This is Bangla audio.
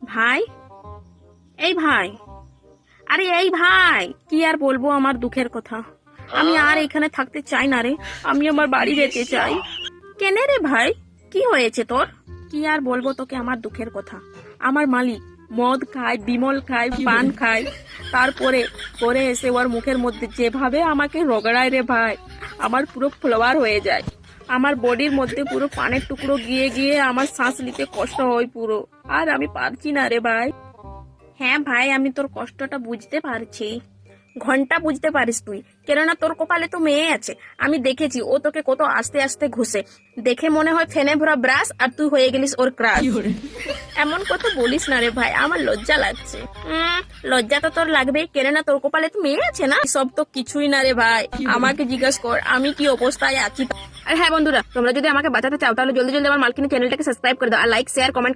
ভাই, এই ভাই, আরে এই ভাই, কি আর বলবো আমার দুঃখের কথা। আমি আর এখানে থাকতে চাই না রে, আমি আমার বাড়ি যেতে চাই। কেনে রে ভাই, কি হয়েছে তোর? কি আর বলবো তোকে আমার দুঃখের কথা। আমার মালিক মদ খায়, বিমল খায়, পান খায়, তারপরে পরে এসে ওর মুখের মধ্যে যেভাবে আমাকে রগড়ায় রে ভাই, আমার পুরো ফ্লোয়ার হয়ে যায়। আমার বডির মধ্যে পুরো পানের টুকরো গিয়ে গিয়ে আমার শ্বাস নিতে কষ্ট হয় পুরো। আর আমি পারছি না রে ভাই। হ্যাঁ ভাই, আমি তোর কষ্টটা বুঝতে পারছি। ঘন্টা বুঝতে পারিস তুই, কেননা তোর কপালে তো মেয়ে আছে। আমি দেখেছি ও তোকে কত আস্তে আস্তে ঘষে, দেখে মনে হয় ফেনে ভরা ব্রাশ, আর তুই হয়ে গেলিস ওর ক্রাশ। এমন কথা বলিস না রে ভাই, আমার লজ্জা লাগছে। লজ্জা তো তোর লাগবেই, কেননা তোর কপালে তো মেয়ে আছে না। সব তো কিছুই না রে ভাই, আমাকে জিজ্ঞেস কর আমি কি অবস্থায় আছি। আর হ্যাঁ বন্ধুরা, তোমরা যদি আমাকে বাঁচাতে চাও তাহলে জলদি জলদি আমার মালকিনী চ্যানেলটাকে সাবস্ক্রাইব করে দাও, আর লাইক শেয়ার কমেন্ট